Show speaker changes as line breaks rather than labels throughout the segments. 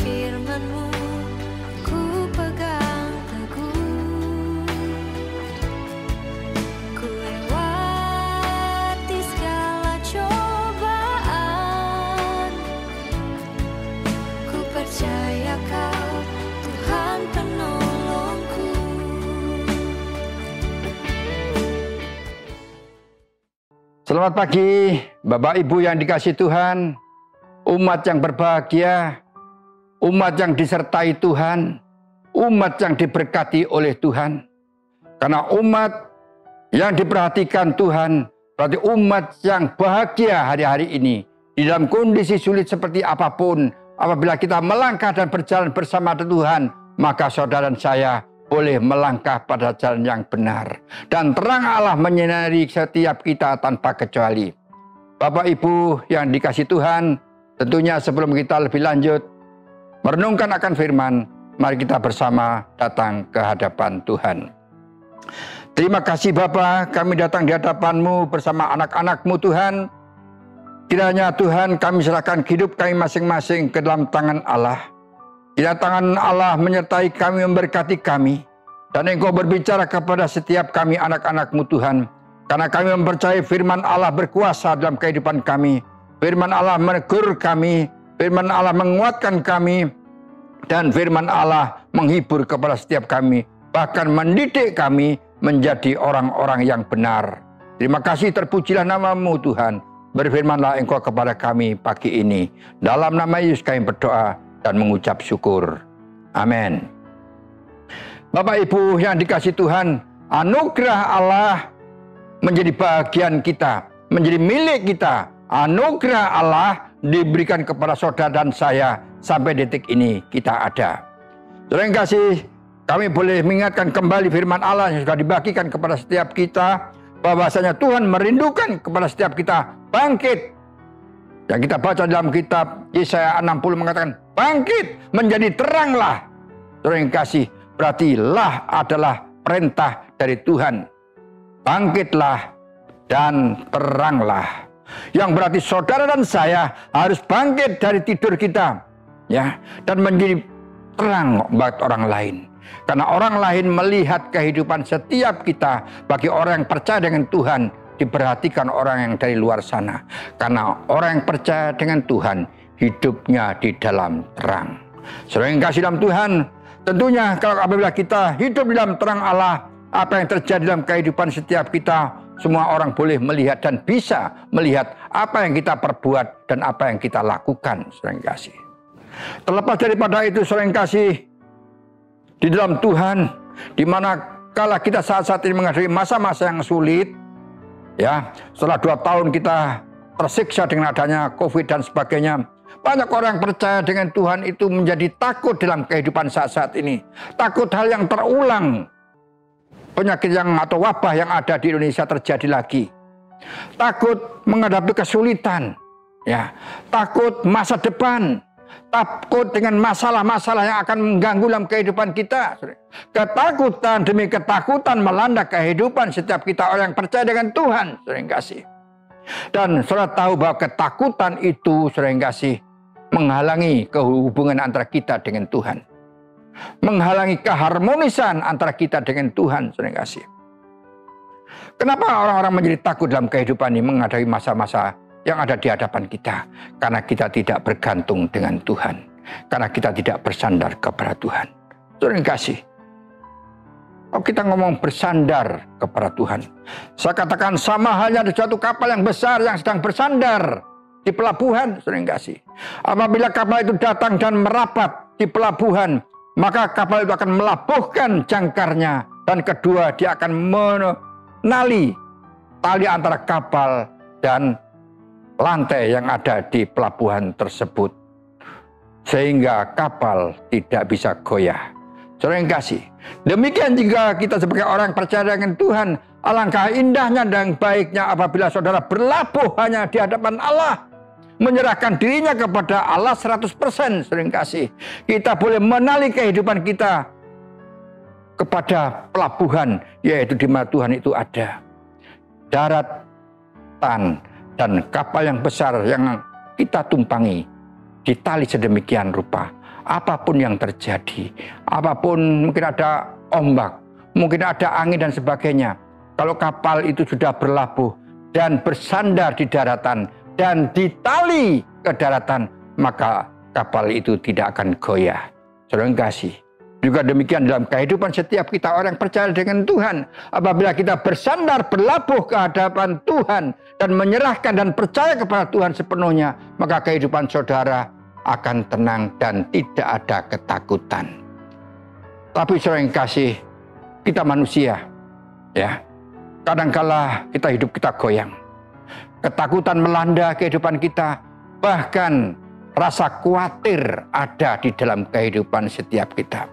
firman-Mu ku pegang teguh. Ku lewati segala cobaan, ku percaya Kau Tuhan penolongku.
Selamat pagi, Bapak Ibu yang dikasihi Tuhan, umat yang berbahagia, umat yang disertai Tuhan, umat yang diberkati oleh Tuhan. Karena umat yang diperhatikan Tuhan, berarti umat yang bahagia hari-hari ini. Di dalam kondisi sulit seperti apapun, apabila kita melangkah dan berjalan bersama Tuhan, maka saudara dan saya boleh melangkah pada jalan yang benar. Dan terang Allah menyinari setiap kita tanpa kecuali. Bapak Ibu yang dikasihi Tuhan, tentunya sebelum kita lebih lanjut merenungkan akan firman, mari kita bersama datang ke hadapan Tuhan. Terima kasih Bapa, kami datang di hadapan-Mu bersama anak-anak-Mu Tuhan. Kiranya Tuhan kami serahkan hidup kami masing-masing ke dalam tangan Allah. Kiranya tangan Allah menyertai kami, memberkati kami. Dan Engkau berbicara kepada setiap kami anak-anak-Mu Tuhan. Karena kami mempercayai firman Allah berkuasa dalam kehidupan kami. Firman Allah menegur kami. Firman Allah menguatkan kami. Dan firman Allah menghibur kepada setiap kami. Bahkan mendidik kami menjadi orang-orang yang benar. Terima kasih, terpujilah nama-Mu Tuhan. Berfirmanlah Engkau kepada kami pagi ini. Dalam nama Yesus kami berdoa dan mengucap syukur. Amin. Bapak Ibu yang dikasihi Tuhan, anugerah Allah menjadi bagian kita, menjadi milik kita. Anugerah Allah diberikan kepada saudara dan saya sampai detik ini kita ada. Saudara yang kasih, kami boleh mengingatkan kembali firman Allah yang sudah dibagikan kepada setiap kita, bahwasanya Tuhan merindukan kepada setiap kita bangkit. Yang kita baca dalam kitab Yesaya 60 mengatakan, bangkit menjadi teranglah. Saudara yang kasih, berarti lah adalah perintah dari Tuhan. Bangkitlah dan teranglah. Yang berarti saudara dan saya harus bangkit dari tidur kita, ya, dan menjadi terang buat orang lain. Karena orang lain melihat kehidupan setiap kita, bagi orang yang percaya dengan Tuhan, diperhatikan orang yang dari luar sana. Karena orang yang percaya dengan Tuhan, hidupnya di dalam terang. Saudara yang kasih dalam Tuhan, tentunya kalau apabila kita hidup di dalam terang Allah, apa yang terjadi dalam kehidupan setiap kita, semua orang boleh melihat dan bisa melihat apa yang kita perbuat dan apa yang kita lakukan, saudara yang kasih. Terlepas daripada itu, saudara yang kasih, di dalam Tuhan, di mana kala kita saat-saat ini menghadapi masa-masa yang sulit, ya, setelah 2 tahun kita tersiksa dengan adanya COVID dan sebagainya, banyak orang yang percaya dengan Tuhan itu menjadi takut dalam kehidupan saat-saat ini. Takut hal yang terulang, penyakit yang atau wabah yang ada di Indonesia terjadi lagi. Takut menghadapi kesulitan, ya, takut masa depan, takut dengan masalah-masalah yang akan mengganggu dalam kehidupan kita. Ketakutan demi ketakutan melanda kehidupan setiap kita orang yang percaya dengan Tuhan, saudara yang kasih. Dan saudara tahu bahwa ketakutan itu, saudara yang kasih, menghalangi hubungan antara kita dengan Tuhan. Menghalangi keharmonisan antara kita dengan Tuhan, saudara yang kasih. Kenapa orang-orang menjadi takut dalam kehidupan ini menghadapi masa-masa yang ada di hadapan kita? Karena kita tidak bergantung dengan Tuhan. Karena kita tidak bersandar kepada Tuhan. Saudara yang kasih, kalau kita ngomong bersandar kepada Tuhan, saya katakan sama halnya ada suatu kapal yang besar yang sedang bersandar di pelabuhan, saudara yang kasih. Apabila kapal itu datang dan merapat di pelabuhan, maka kapal itu akan melabuhkan jangkarnya. Dan kedua, dia akan menali tali antara kapal dan lantai yang ada di pelabuhan tersebut. Sehingga kapal tidak bisa goyah. Saudara yang kasih, demikian juga kita sebagai orang percaya dengan Tuhan, alangkah indahnya dan baiknya apabila saudara berlabuh hanya di hadapan Allah, menyerahkan dirinya kepada Allah 100%, saudara yang kasih. Kita boleh menali kehidupan kita kepada pelabuhan, yaitu di mana Tuhan itu ada. Daratan dan kapal yang besar yang kita tumpangi ditali sedemikian rupa apapun yang terjadi, apapun mungkin ada ombak, mungkin ada angin dan sebagainya. Kalau kapal itu sudah berlabuh dan bersandar di daratan dan ditali ke daratan, maka kapal itu tidak akan goyah. Saudara yang kasih, juga demikian dalam kehidupan setiap kita orang percaya dengan Tuhan. Apabila kita bersandar, berlabuh ke hadapan Tuhan dan menyerahkan dan percaya kepada Tuhan sepenuhnya, maka kehidupan saudara akan tenang dan tidak ada ketakutan. Tapi saudara yang kasih, kita manusia, ya, kadangkala kita goyang. Ketakutan melanda kehidupan kita, bahkan rasa khawatir ada di dalam kehidupan setiap kita.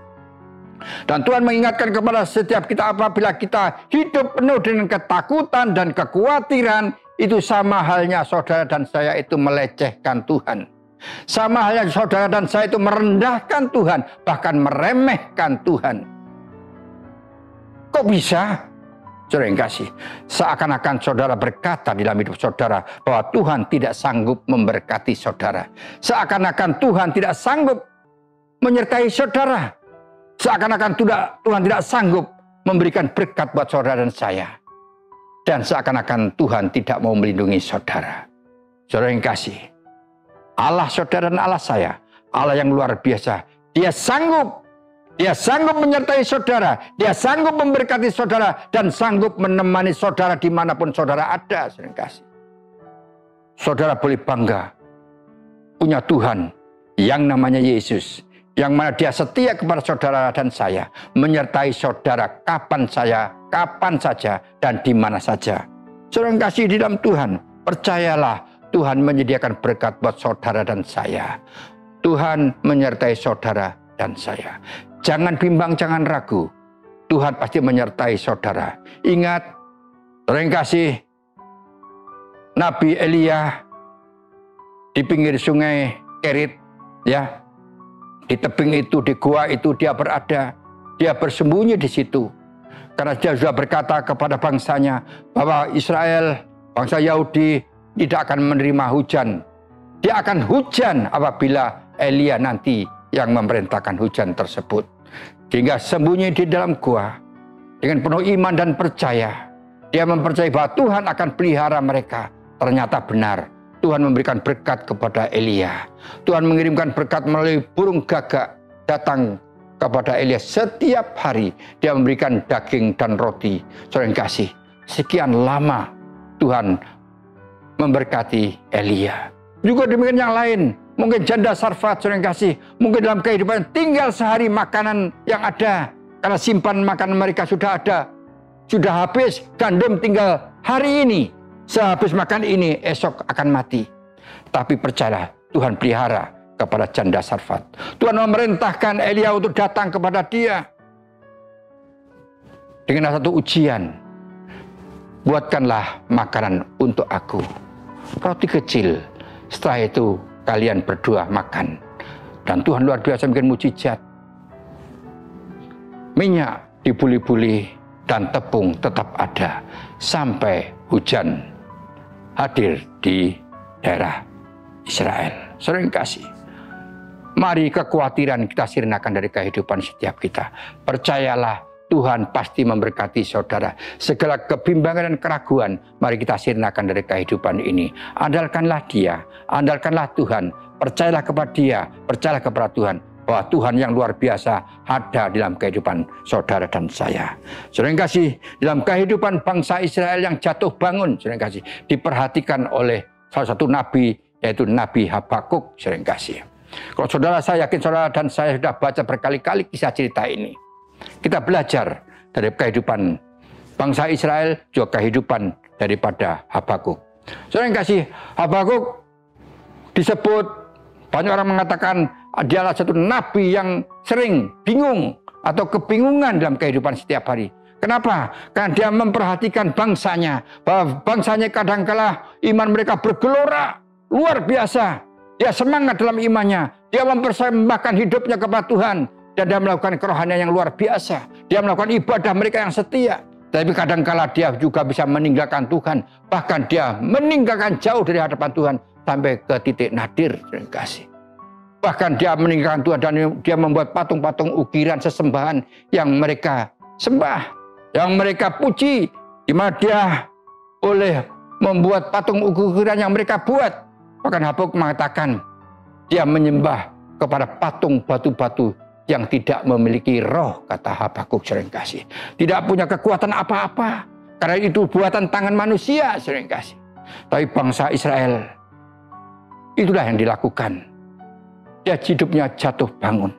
Dan Tuhan mengingatkan kepada setiap kita, apabila kita hidup penuh dengan ketakutan dan kekhawatiran, itu sama halnya saudara dan saya itu melecehkan Tuhan. Sama halnya saudara dan saya itu merendahkan Tuhan, bahkan meremehkan Tuhan. Kok bisa? Saudara yang kasih, seakan-akan saudara berkata di dalam hidup saudara bahwa Tuhan tidak sanggup memberkati saudara. Seakan-akan Tuhan tidak sanggup menyertai saudara. Seakan-akan Tuhan tidak sanggup memberikan berkat buat saudara dan saya. Dan seakan-akan Tuhan tidak mau melindungi saudara. Saudara yang kasih, Allah saudara dan Allah saya, Allah yang luar biasa. Dia sanggup menyertai saudara. Dia sanggup memberkati saudara. Dan sanggup menemani saudara dimanapun saudara ada. Saudara yang kasih, saudara boleh bangga punya Tuhan yang namanya Yesus, yang mana dia setia kepada saudara dan saya, menyertai saudara kapan saja dan di mana saja. Saudara yang kasih di dalam Tuhan, percayalah Tuhan menyediakan berkat buat saudara dan saya. Tuhan menyertai saudara dan saya. Jangan bimbang, jangan ragu. Tuhan pasti menyertai saudara. Ingat, saudara yang kasih, Nabi Elia di pinggir sungai Kerit, ya. Di tebing itu, di gua itu dia berada. Dia bersembunyi di situ. Karena dia sudah berkata kepada bangsanya bahwa Israel, bangsa Yahudi, tidak akan menerima hujan. Dia akan hujan apabila Elia nanti yang memerintahkan hujan tersebut. Sehingga sembunyi di dalam gua dengan penuh iman dan percaya. Dia mempercayai bahwa Tuhan akan pelihara mereka. Ternyata benar. Tuhan memberikan berkat kepada Elia. Tuhan mengirimkan berkat melalui burung gagak datang kepada Elia setiap hari. Dia memberikan daging dan roti. Saudara yang kasih, sekian lama Tuhan memberkati Elia. Juga demikian yang lain. Mungkin janda Sarfat, saudara yang kasih, mungkin dalam kehidupan tinggal sehari makanan yang ada. Karena simpan makanan mereka sudah ada. Sudah habis, gandum tinggal hari ini. Sehabis makan ini, esok akan mati. Tapi percayalah, Tuhan pelihara kepada janda Sarfat. Tuhan memerintahkan Elia untuk datang kepada dia. Dengan satu ujian, buatkanlah makanan untuk aku. Roti kecil, setelah itu kalian berdua makan. Dan Tuhan luar biasa bikin mujizat. Minyak dibuli-buli dan tepung tetap ada sampai hujan hadir di daerah Israel. Saudara yang kasih, mari kekhawatiran kita sirnakan dari kehidupan setiap kita. Percayalah, Tuhan pasti memberkati saudara. Segala kebimbangan dan keraguan, mari kita sirnakan dari kehidupan ini. Andalkanlah Dia, andalkanlah Tuhan. Percayalah kepada Dia, percayalah kepada Tuhan. Bahwa Tuhan yang luar biasa ada dalam kehidupan saudara dan saya. Saudara yang kasih, dalam kehidupan bangsa Israel yang jatuh bangun, saudara yang kasih, diperhatikan oleh salah satu nabi, yaitu Nabi Habakuk, saudara yang kasih. Kalau saudara, saya yakin saudara dan saya sudah baca berkali-kali kisah cerita ini. Kita belajar dari kehidupan bangsa Israel, juga kehidupan daripada Habakuk. Saudara yang kasih, Habakuk disebut, banyak orang mengatakan dia adalah satu nabi yang sering bingung atau kebingungan dalam kehidupan setiap hari. Kenapa? Karena dia memperhatikan bangsanya, bahwa bangsanya kadangkala iman mereka bergelora luar biasa. Dia semangat dalam imannya, dia mempersembahkan hidupnya kepada Tuhan, dan dia melakukan kerohanian yang luar biasa. Dia melakukan ibadah mereka yang setia. Tapi kadangkala dia juga bisa meninggalkan Tuhan, bahkan dia meninggalkan jauh dari hadapan Tuhan sampai ke titik nadir. Terima kasih. Bahkan dia meninggalkan Tuhan dan dia membuat patung-patung ukiran sesembahan yang mereka sembah, yang mereka puji, di mana dia boleh membuat patung ukiran yang mereka buat. Bahkan Habakuk mengatakan dia menyembah kepada patung batu-batu yang tidak memiliki roh, kata Habakuk sering kasih. Tidak punya kekuatan apa-apa, karena itu buatan tangan manusia sering kasih. Tapi bangsa Israel, itulah yang dilakukan. Dia hidupnya jatuh bangun.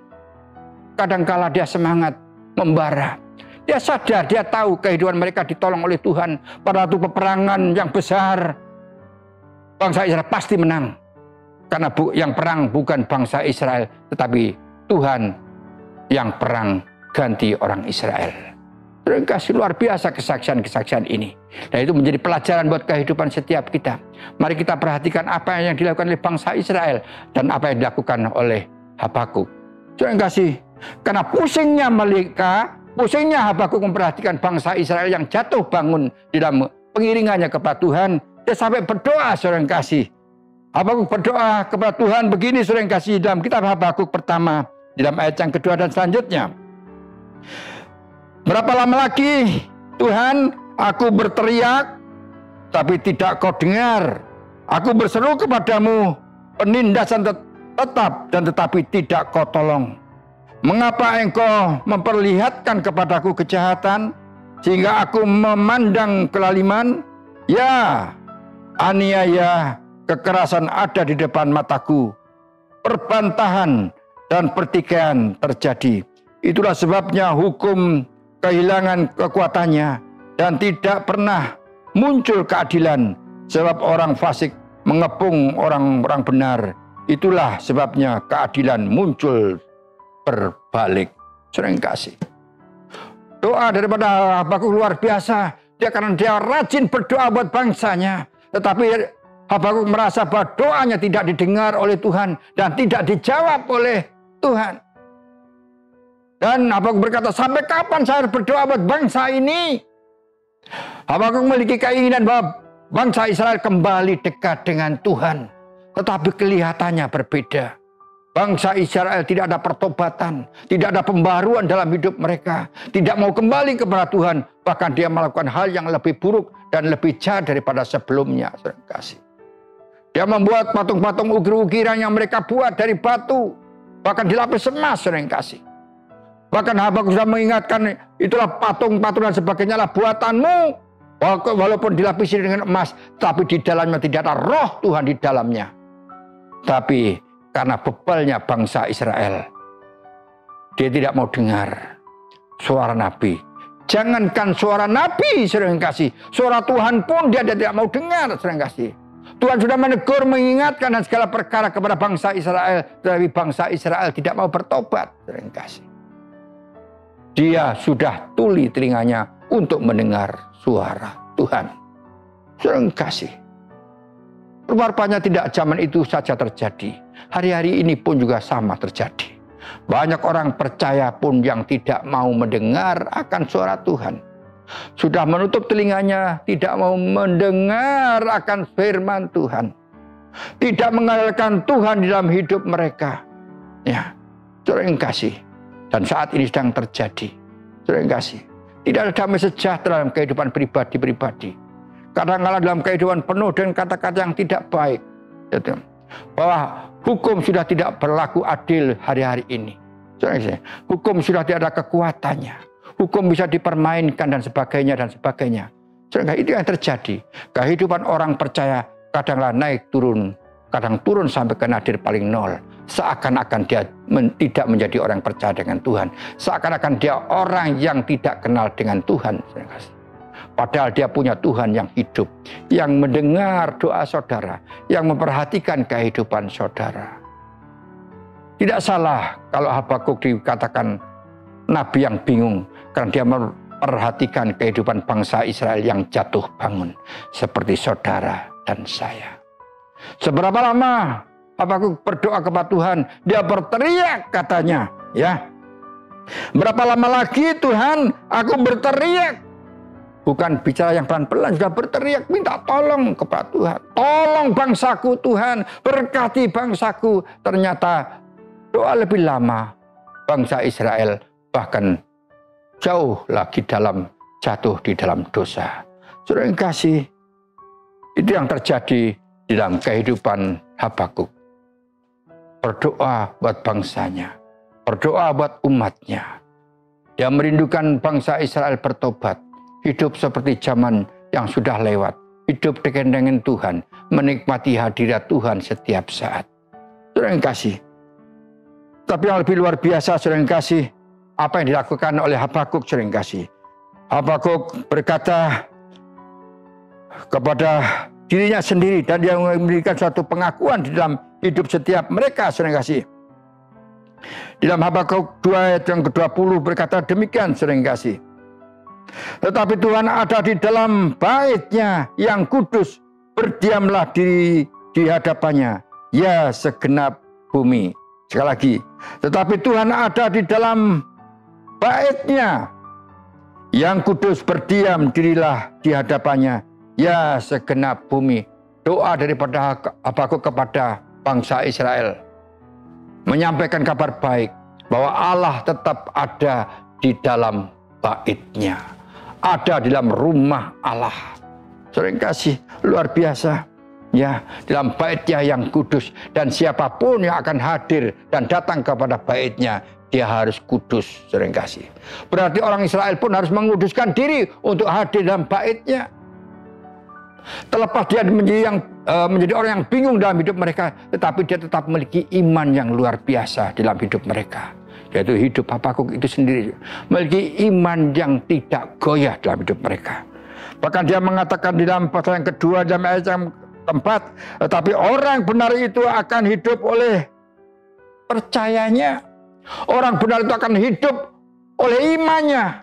Kadangkala dia semangat membara. Dia sadar, dia tahu kehidupan mereka ditolong oleh Tuhan. Pada waktu peperangan yang besar, bangsa Israel pasti menang. Karena yang perang bukan bangsa Israel, tetapi Tuhan yang perang ganti orang Israel. Kasih luar biasa kesaksian-kesaksian ini. Dan itu menjadi pelajaran buat kehidupan setiap kita. Mari kita perhatikan apa yang dilakukan oleh bangsa Israel dan apa yang dilakukan oleh Habakuk. Terima kasih. Karena pusingnya mereka, pusingnya Habakuk memperhatikan bangsa Israel yang jatuh bangun di dalam pengiringannya kepada Tuhan. Dia sampai berdoa, saudara kasih. Habakuk berdoa kepada Tuhan begini, saudara kasih, dalam kitab Habakuk pertama, di dalam ayat yang kedua dan selanjutnya. Berapa lama lagi, Tuhan, aku berteriak, tapi tidak kau dengar. Aku berseru kepadamu, penindasan tetap dan tetapi tidak kau tolong. Mengapa engkau memperlihatkan kepadaku kejahatan, sehingga aku memandang kelaliman? Ya, aniaya, kekerasan ada di depan mataku. Perbantahan dan pertikaian terjadi. Itulah sebabnya hukum kehilangan kekuatannya dan tidak pernah muncul keadilan, sebab orang fasik mengepung orang-orang benar. Itulah sebabnya keadilan muncul berbalik. Sering kasih. Doa daripada Habakuk luar biasa. Karena dia rajin berdoa buat bangsanya. Tetapi Habakuk merasa bahwa doanya tidak didengar oleh Tuhan dan tidak dijawab oleh Tuhan. Dan Habakuk berkata, sampai kapan saya harus berdoa buat bangsa ini? Habakuk memiliki keinginan bahwa bangsa Israel kembali dekat dengan Tuhan. Tetapi kelihatannya berbeda. Bangsa Israel tidak ada pertobatan, tidak ada pembaruan dalam hidup mereka. Tidak mau kembali kepada Tuhan. Bahkan dia melakukan hal yang lebih buruk dan lebih jahat daripada sebelumnya. Dia membuat patung-patung ukir-ukiran yang mereka buat dari batu. Bahkan dilapis emas, sering kasih. Bahkan Habakuk sudah mengingatkan, itulah patung-patung dan sebagainya lah buatanmu. Walaupun dilapisi dengan emas, tapi di dalamnya tidak ada roh Tuhan di dalamnya. Tapi karena bebalnya bangsa Israel, dia tidak mau dengar suara Nabi. Jangankan suara Nabi, sering kasih, suara Tuhan pun dia tidak mau dengar, sering kasih. Tuhan sudah menegur, mengingatkan dan segala perkara kepada bangsa Israel, tetapi bangsa Israel tidak mau bertobat, sering kasih. Dia sudah tuli telinganya untuk mendengar suara Tuhan. Sering kasih. Rupanya tidak zaman itu saja terjadi. Hari-hari ini pun juga sama terjadi. Banyak orang percaya pun yang tidak mau mendengar akan suara Tuhan. Sudah menutup telinganya, tidak mau mendengar akan firman Tuhan. Tidak mengandalkan Tuhan di dalam hidup mereka. Ya, sering kasih. Dan saat ini sedang terjadi. Sering kasih. Tidak ada damai sejahtera dalam kehidupan pribadi-pribadi. Kadang-kadang dalam kehidupan penuh dengan kata-kata yang tidak baik. Bahwa hukum sudah tidak berlaku adil hari-hari ini. Hukum sudah tidak ada kekuatannya. Hukum bisa dipermainkan dan sebagainya dan sebagainya. Itu yang terjadi. Kehidupan orang percaya kadang-kadang naik turun. Kadang turun sampai ke nadir paling nol. Seakan-akan dia tidak menjadi orang percaya dengan Tuhan. Seakan-akan dia orang yang tidak kenal dengan Tuhan. Padahal dia punya Tuhan yang hidup. Yang mendengar doa saudara. Yang memperhatikan kehidupan saudara. Tidak salah kalau Habakuk dikatakan nabi yang bingung. Karena dia memperhatikan kehidupan bangsa Israel yang jatuh bangun. Seperti saudara dan saya. Seberapa lama Habakuk berdoa kepada Tuhan? Dia berteriak katanya, ya. Berapa lama lagi Tuhan aku berteriak? Bukan bicara yang pelan-pelan, sudah berteriak minta tolong kepada Tuhan. Tolong bangsaku Tuhan, berkati bangsaku. Ternyata berdoa lebih lama, bangsa Israel bahkan jauh lagi jatuh di dalam dosa. Saudara yang kasih, itu yang terjadi di dalam kehidupan Habakuk. Berdoa buat bangsanya, berdoa buat umatnya. Dia merindukan bangsa Israel bertobat, hidup seperti zaman yang sudah lewat, hidup dekat dengan Tuhan, menikmati hadirat Tuhan setiap saat. Saudara yang kasih, tapi yang lebih luar biasa, saudara yang kasih, apa yang dilakukan oleh Habakuk, saudara yang kasih. Habakuk berkata kepada dirinya sendiri, dan dia memberikan suatu pengakuan di dalam hidup setiap mereka, saudara yang kasih. Di dalam Habakuk 2 ayat yang ke-20 berkata demikian, saudara yang kasih. Tetapi Tuhan ada di dalam bait-Nya yang kudus, berdiamlah di hadapannya, ya segenap bumi. Sekali lagi, tetapi Tuhan ada di dalam bait-Nya yang kudus, berdiam dirilah di hadapannya, ya segenap bumi. Doa daripada Habakuk kepada bangsa Israel, menyampaikan kabar baik bahwa Allah tetap ada di dalam bait-Nya, ada di dalam rumah Allah. Saudara yang kasih, luar biasa. Ya, dalam bait-Nya yang kudus, dan siapapun yang akan hadir dan datang kepada bait-Nya, dia harus kudus, saudara yang kasih. Berarti orang Israel pun harus menguduskan diri untuk hadir dalam bait-Nya. Terlepas dia menjadi orang yang bingung dalam hidup mereka, tetapi dia tetap memiliki iman yang luar biasa dalam hidup mereka. Yaitu hidup Habakuk itu sendiri memiliki iman yang tidak goyah dalam hidup mereka. Bahkan dia mengatakan di dalam pasal yang kedua, dalam ayat yang keempat, tetapi orang benar itu akan hidup oleh percayanya. Orang benar itu akan hidup oleh imannya.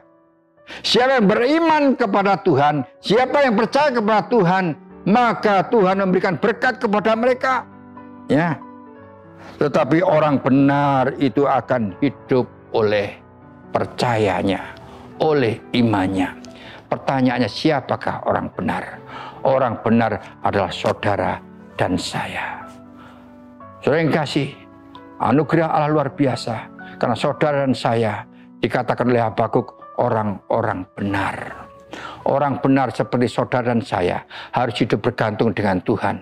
Siapa yang beriman kepada Tuhan, siapa yang percaya kepada Tuhan, maka Tuhan memberikan berkat kepada mereka. Ya. Tetapi orang benar itu akan hidup oleh percayanya, oleh imannya. Pertanyaannya, siapakah orang benar? Orang benar adalah saudara dan saya. Saudara yang kasih, anugerah Allah luar biasa. Karena saudara dan saya dikatakan oleh Habakuk orang-orang benar. Orang benar seperti saudara dan saya harus hidup bergantung dengan Tuhan.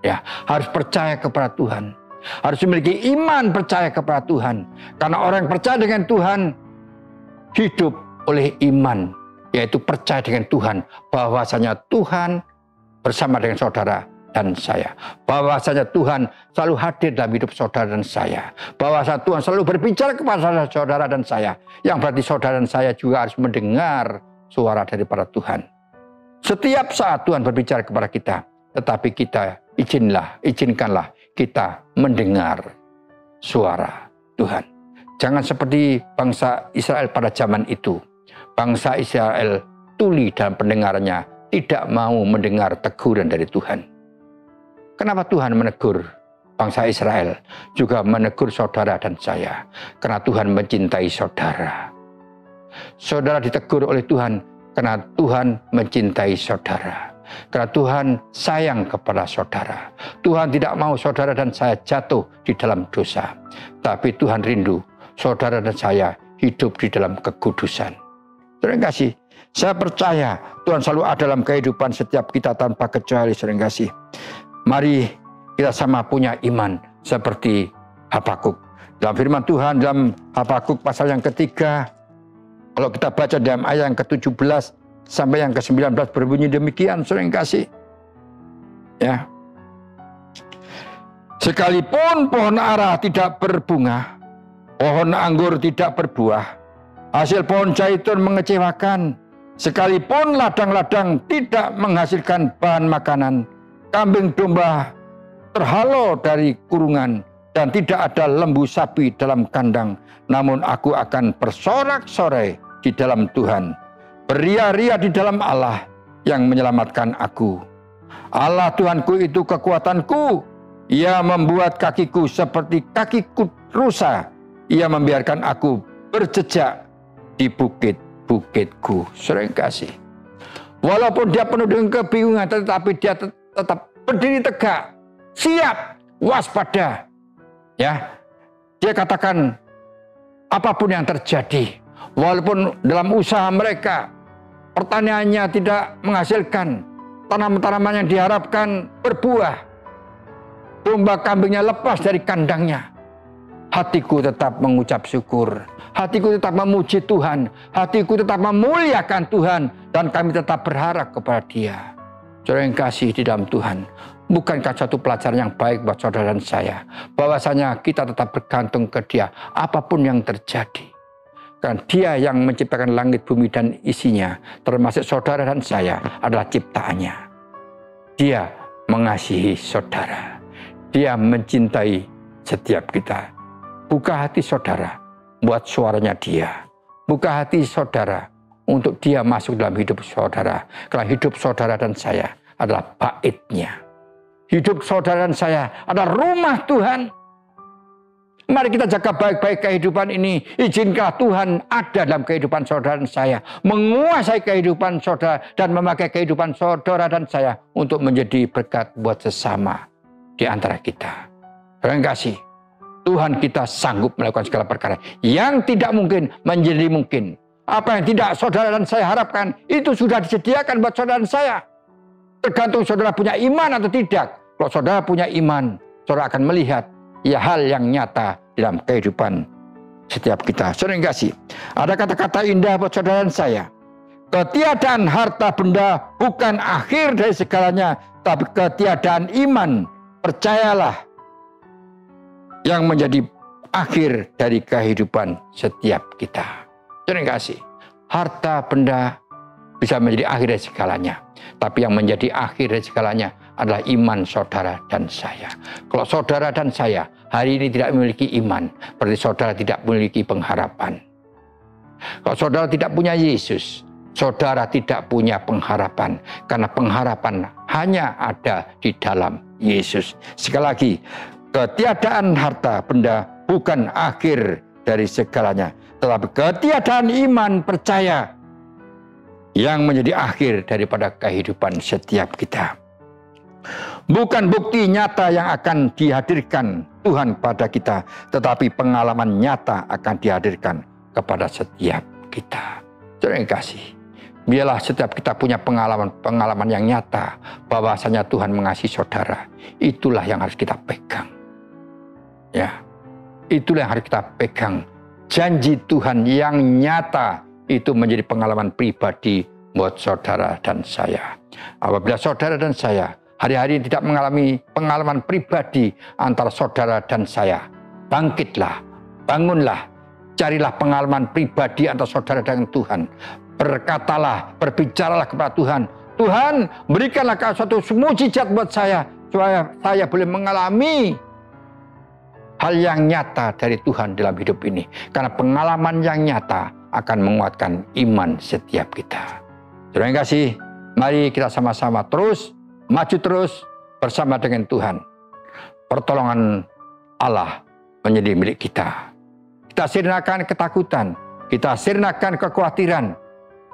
Ya, harus percaya kepada Tuhan. Harus memiliki iman percaya kepada Tuhan. Karena orang yang percaya dengan Tuhan hidup oleh iman, yaitu percaya dengan Tuhan bahwasanya Tuhan bersama dengan saudara dan saya. Bahwasanya Tuhan selalu hadir dalam hidup saudara dan saya. Bahwasanya Tuhan selalu berbicara kepada saudara dan saya. Yang berarti saudara dan saya juga harus mendengar suara daripada Tuhan. Setiap saat Tuhan berbicara kepada kita, tetapi kita izinkanlah kita mendengar suara Tuhan. Jangan seperti bangsa Israel pada zaman itu. Bangsa Israel tuli dalam pendengarannya, tidak mau mendengar teguran dari Tuhan. Kenapa Tuhan menegur bangsa Israel? Juga menegur saudara dan saya. Karena Tuhan mencintai saudara. Saudara ditegur oleh Tuhan karena Tuhan mencintai saudara. Karena Tuhan sayang kepada saudara. Tuhan tidak mau saudara dan saya jatuh di dalam dosa. Tapi Tuhan rindu saudara dan saya hidup di dalam kekudusan. Terima kasih. Saya percaya Tuhan selalu ada dalam kehidupan setiap kita tanpa kecuali. Terima kasih. Mari kita sama punya iman seperti Habakuk. Dalam firman Tuhan dalam Habakuk pasal yang ketiga, kalau kita baca dalam ayat yang ke-17 sampai yang ke-19 berbunyi demikian, saudara yang kasih. Ya. Sekalipun pohon ara tidak berbunga, pohon anggur tidak berbuah, hasil pohon zaitun mengecewakan, sekalipun ladang-ladang tidak menghasilkan bahan makanan, kambing domba terhalau dari kurungan, dan tidak ada lembu sapi dalam kandang, namun aku akan bersorak-sorai di dalam Tuhan, beria-ria di dalam Allah yang menyelamatkan aku. Allah Tuhanku itu kekuatanku. Ia membuat kakiku seperti kaki rusa. Ia membiarkan aku berjejak di bukit-bukitku. Saudara yang kasih, walaupun dia penuh dengan kebingungan, tetapi dia tetap berdiri tegak, siap, waspada. Ya, Dia katakan, apapun yang terjadi, walaupun dalam usaha mereka, pertaniannya tidak menghasilkan, tanaman-tanaman yang diharapkan berbuah, domba kambingnya lepas dari kandangnya, hatiku tetap mengucap syukur, hatiku tetap memuji Tuhan, hatiku tetap memuliakan Tuhan, dan kami tetap berharap kepada Dia. Saudara yang kasih di dalam Tuhan, bukankah satu pelajaran yang baik buat saudara dan saya, bahwasanya kita tetap bergantung ke Dia apapun yang terjadi. Karena Dia yang menciptakan langit, bumi, dan isinya, termasuk saudara dan saya, adalah ciptaannya. Dia mengasihi saudara. Dia mencintai setiap kita. Buka hati saudara buat suaranya Dia. Buka hati saudara untuk Dia masuk dalam hidup saudara. Karena hidup saudara dan saya adalah bait-Nya. Hidup saudara dan saya adalah rumah Tuhan. Mari kita jaga baik-baik kehidupan ini. Izinkanlah Tuhan ada dalam kehidupan saudara dan saya, menguasai kehidupan saudara dan memakai kehidupan saudara dan saya untuk menjadi berkat buat sesama di antara kita. Terima kasih. Tuhan kita sanggup melakukan segala perkara yang tidak mungkin menjadi mungkin. Apa yang tidak saudara dan saya harapkan, itu sudah disediakan buat saudara dan saya. Tergantung saudara punya iman atau tidak. Kalau saudara punya iman, saudara akan melihat ya hal yang nyata dalam kehidupan setiap kita. Saudara yang kasih, ada kata-kata indah buat saudara dan saya. Ketiadaan harta benda bukan akhir dari segalanya, tapi ketiadaan iman, percayalah, yang menjadi akhir dari kehidupan setiap kita. Saudara yang kasih, harta benda bisa menjadi akhir dari segalanya, tapi yang menjadi akhir dari segalanya adalah iman saudara dan saya. Kalau saudara dan saya hari ini tidak memiliki iman, berarti saudara tidak memiliki pengharapan. Kalau saudara tidak punya Yesus, saudara tidak punya pengharapan, karena pengharapan hanya ada di dalam Yesus. Sekali lagi, ketiadaan harta benda bukan akhir dari segalanya, tetapi ketiadaan iman percaya yang menjadi akhir daripada kehidupan setiap kita. Bukan bukti nyata yang akan dihadirkan Tuhan pada kita, tetapi pengalaman nyata akan dihadirkan kepada setiap kita. Saudara yang kasih, biarlah setiap kita punya pengalaman yang nyata bahwasanya Tuhan mengasihi saudara. Itulah yang harus kita pegang. Ya, itulah yang harus kita pegang. Janji Tuhan yang nyata itu menjadi pengalaman pribadi buat saudara dan saya. Apabila saudara dan saya hari-hari tidak mengalami pengalaman pribadi antara saudara dan saya, bangkitlah, bangunlah, carilah pengalaman pribadi antara saudara dengan Tuhan. Berkatalah, berbicaralah kepada Tuhan. Tuhan, berikanlah suatu mujizat buat saya, supaya saya boleh mengalami hal yang nyata dari Tuhan dalam hidup ini. Karena pengalaman yang nyata akan menguatkan iman setiap kita. Terima kasih. Mari kita sama-sama terus, maju terus bersama dengan Tuhan. Pertolongan Allah menjadi milik kita. Kita sirnakan ketakutan, kita sirnakan kekhawatiran.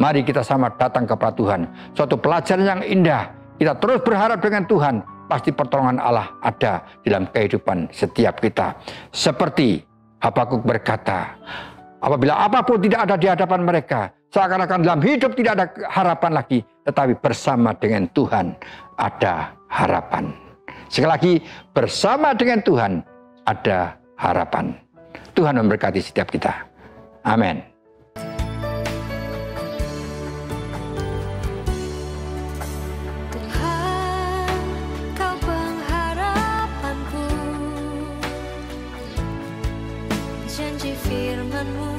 Mari kita sama datang kepada Tuhan. Suatu pelajaran yang indah. Kita terus berharap dengan Tuhan. Pasti pertolongan Allah ada dalam kehidupan setiap kita. Seperti Habakuk berkata, apabila apapun tidak ada di hadapan mereka, seakan-akan dalam hidup tidak ada harapan lagi, tetapi bersama dengan Tuhan ada harapan. Sekali lagi, bersama dengan Tuhan ada harapan. Tuhan memberkati setiap kita. Amin.
Tuhan, Kau pengharapanku, janji firman-Mu